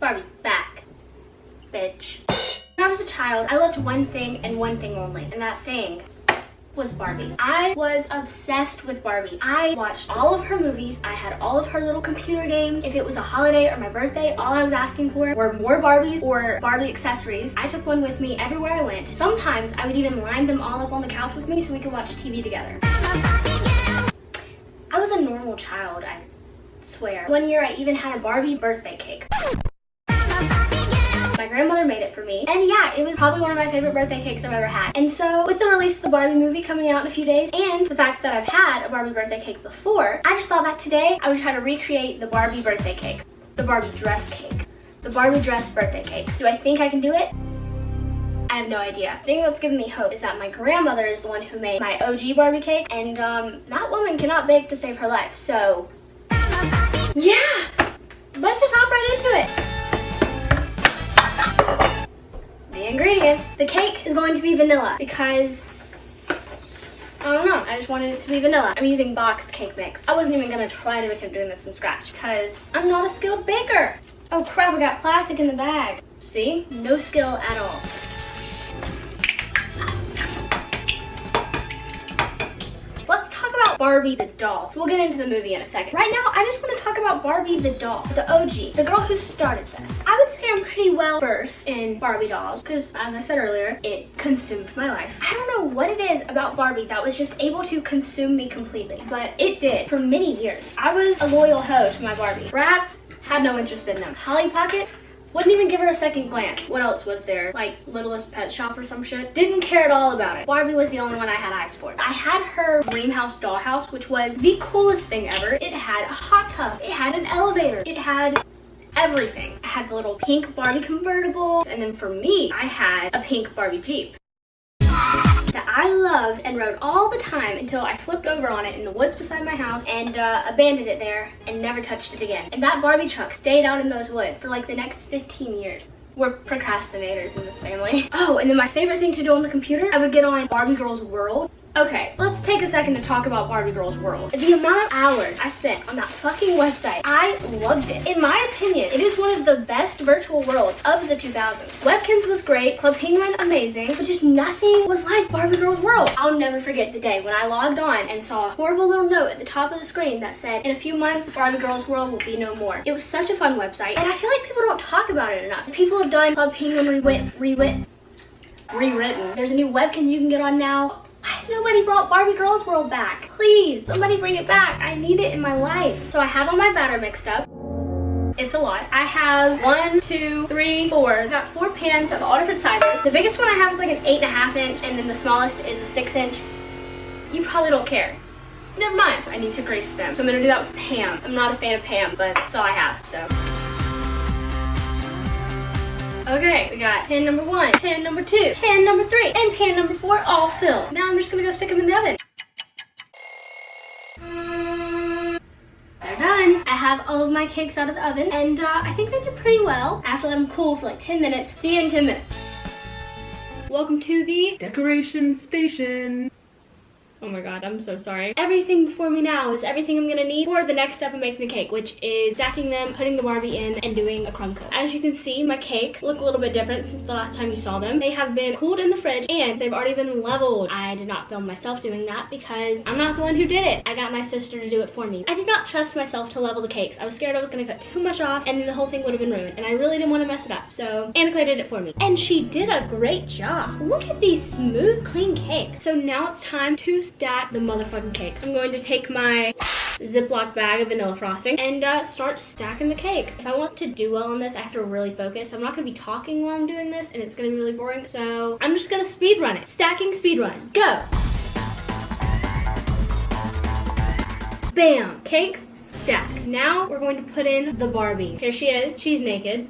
Barbie's back, bitch. When I was a child, I loved one thing and one thing only, and that thing was Barbie. I was obsessed with Barbie. I watched all of her movies. I had all of her little computer games. If it was a holiday or my birthday, all I was asking for were more Barbies or Barbie accessories. I took one with me everywhere I went. Sometimes I would even line them all up on the couch with me so we could watch TV together. I was a normal child, I swear. One year I even had a Barbie birthday cake. My grandmother made it for me, and yeah, it was probably one of my favorite birthday cakes I've ever had. And so with the release of the Barbie movie coming out in a few days, and the fact that I've had a Barbie birthday cake before, I just thought that today I would try to recreate the Barbie birthday cake, the Barbie dress cake, the Barbie dress birthday cake. Do I think I can do it? I have no idea. The thing that's given me hope is that my grandmother is the one who made my OG Barbie cake, and that woman cannot bake to save her life, so yeah, let's just hop right into it. The ingredients. The cake is going to be vanilla because, I don't know, I just wanted it to be vanilla. I'm using boxed cake mix. I wasn't even gonna try to attempt doing this from scratch because I'm not a skilled baker. Oh crap, I got plastic in the bag. See, no skill at all. Let's talk about Barbie the doll. So we'll get into the movie in a second. Right now, I just want to talk about Barbie the doll, the OG, the girl who started this. I would say I'm pretty well versed in Barbie dolls because, as I said earlier, it consumed my life. I don't know what it is about Barbie that was just able to consume me completely, but it did for many years. I was a loyal hoe to my Barbie. Bratz, had no interest in them. Polly Pocket, wouldn't even give her a second glance. What else was there? Like Littlest Pet Shop or some shit? Didn't care at all about it. Barbie was the only one I had eyes for. I had her dream house dollhouse, which was the coolest thing ever. It had a hot tub. It had an elevator. It had everything. I had the little pink Barbie convertible. And then for me, I had a pink Barbie Jeep that I loved and rode all the time until I flipped over on it in the woods beside my house and abandoned it there and never touched it again. And that Barbie truck stayed out in those woods for like the next 15 years. We're procrastinators in this family. Oh, and then my favorite thing to do on the computer, I would get on Barbie Girls World. Okay, let's take a second to talk about Barbie Girls World. The amount of hours I spent on that fucking website, I loved it. In my opinion, it is one of the best virtual worlds of the 2000s. Webkinz was great, Club Penguin amazing, but just nothing was like Barbie Girls World. I'll never forget the day when I logged on and saw a horrible little note at the top of the screen that said, in a few months, Barbie Girls World will be no more. It was such a fun website, and I feel like people don't talk about it enough. People have done Club Penguin rewritten. There's a new Webkinz you can get on now. Why has nobody brought Barbie Girls World back? Please, somebody bring it back. I need it in my life. So I have all my batter mixed up. It's a lot. I have 1, 2, 3, 4. I've got 4 pans of all different sizes. The biggest one I have is like an 8.5 inch, and then the smallest is a 6 inch. You probably don't care. Never mind. I need to grease them. So I'm gonna do that with Pam. I'm not a fan of Pam, but that's all I have, so. Okay, we got pan number 1, pan number 2, pan number 3, and pan number 4 all filled. Now I'm just gonna go stick them in the oven. They're done. I have all of my cakes out of the oven, and I think they did pretty well. I have to let them cool for like 10 minutes. See you in 10 minutes. Welcome to the decoration station. Oh my god, I'm so sorry. Everything before me now is everything I'm gonna need for the next step of making the cake, which is stacking them, putting the Barbie in, and doing a crumb coat. As you can see, my cakes look a little bit different since the last time you saw them. They have been cooled in the fridge, and they've already been leveled. I did not film myself doing that because I'm not the one who did it. I got my sister to do it for me. I did not trust myself to level the cakes. I was scared I was gonna cut too much off, and then the whole thing would have been ruined, and I really didn't want to mess it up. So Annika did it for me, and she did a great job. Look at these smooth, clean cakes. So now it's time to stack the motherfucking cakes. I'm going to take my Ziploc bag of vanilla frosting and start stacking the cakes. If I want to do well on this, I have to really focus. I'm not going to be talking while I'm doing this, and it's going to be really boring, so I'm just going to speed run it. Stacking speed run. Go! Bam! Cakes stacked. Now we're going to put in the Barbie. Here she is. She's naked.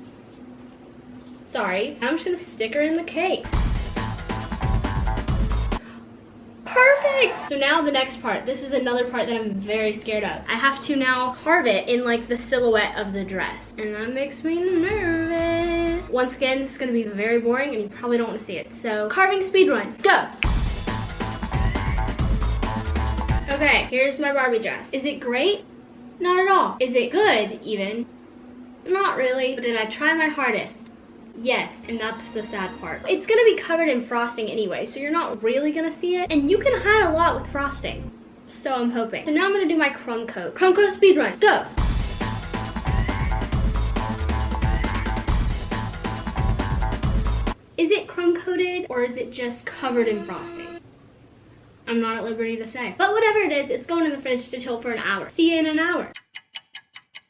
Sorry. I'm just going to stick her in the cake. Perfect! So now the next part. This is another part that I'm very scared of. I have to now carve it in like the silhouette of the dress. And that makes me nervous. Once again, this is gonna be very boring and you probably don't wanna see it. So carving speed run, go! Okay, here's my Barbie dress. Is it great? Not at all. Is it good, even? Not really, but did I try my hardest? Yes, and that's the sad part. It's gonna be covered in frosting anyway, so you're not really gonna see it, and you can hide a lot with frosting. So I'm hoping. So now I'm gonna do my crumb coat. Crumb coat speed run, go! Is it crumb coated or is it just covered in frosting? I'm not at liberty to say. But whatever it is, it's going in the fridge to chill for an hour. See you in an hour.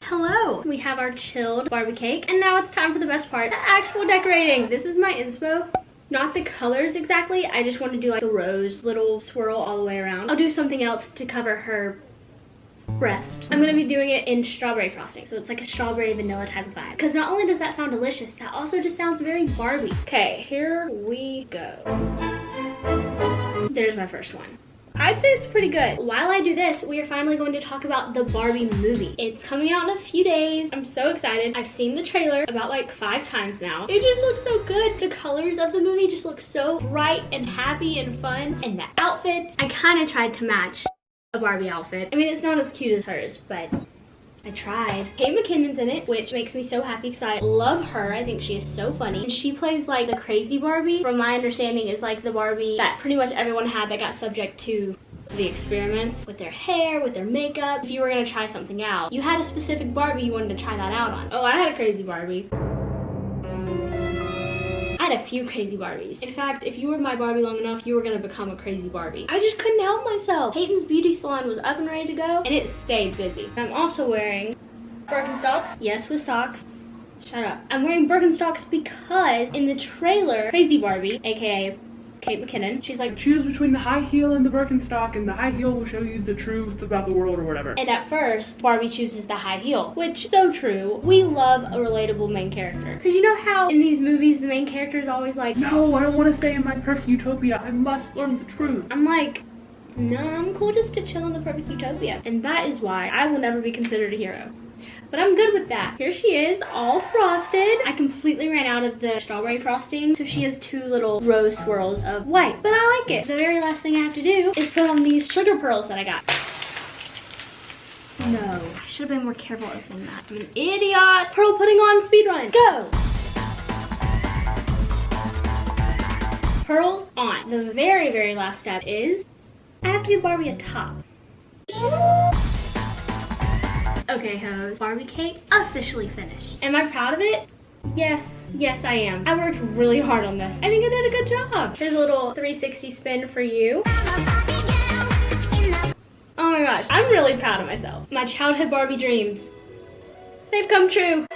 Hello, we have our chilled Barbie cake, and now it's time for the best part, the actual decorating. This is my inspo. Not the colors exactly, I just want to do like a rose little swirl all the way around. I'll do something else to cover her breast. I'm gonna be doing it in strawberry frosting, so it's like a strawberry vanilla type of vibe. Because not only does that sound delicious, that also just sounds very Barbie. Okay, here we go. There's my first one. I'd say it's pretty good. While I do this, we are finally going to talk about the Barbie movie. It's coming out in a few days. I'm so excited. I've seen the trailer about like 5 times now. It just looks so good. The colors of the movie just look so bright and happy and fun. And the outfits, I kind of tried to match a Barbie outfit. I mean, it's not as cute as hers, but I tried. Kate McKinnon's in it, which makes me so happy because I love her. I think she is so funny. And she plays like the crazy Barbie. From my understanding, is like the Barbie that pretty much everyone had that got subject to the experiments with their hair, with their makeup. If you were gonna try something out, you had a specific Barbie you wanted to try that out on. Oh, I had a crazy Barbie. I had a few crazy Barbies. In fact, if you were my Barbie long enough, you were gonna become a crazy Barbie. I just couldn't help myself. Peyton's beauty salon was up and ready to go, and it stayed busy. I'm also wearing Birkenstocks. Yes, with socks. Shut up. I'm wearing Birkenstocks because in the trailer, Crazy Barbie, aka Kate McKinnon, she's like, choose between the high heel and the Birkenstock, and the high heel will show you the truth about the world or whatever. And at first, Barbie chooses the high heel, which, so true. We love a relatable main character. Because you know how in these movies, the main character is always like, no, I don't want to stay in my perfect utopia. I must learn the truth. I'm like, no, I'm cool just to chill in the perfect utopia. And that is why I will never be considered a hero. But I'm good with that. Here she is, all frosted. I completely ran out of the strawberry frosting, so she has 2 little rose swirls of white. But I like it. The very last thing I have to do is put on these sugar pearls that I got. No, I should have been more careful opening that. I'm an idiot. Pearl pudding on speedrun, go! Pearls on. The very, very last step is I have to give Barbie a top. Okay, hoes, Barbie cake officially finished. Am I proud of it? Yes, yes I am. I worked really hard on this. I think I did a good job. Here's a little 360 spin for you. Oh my gosh, I'm really proud of myself. My childhood Barbie dreams, they've come true.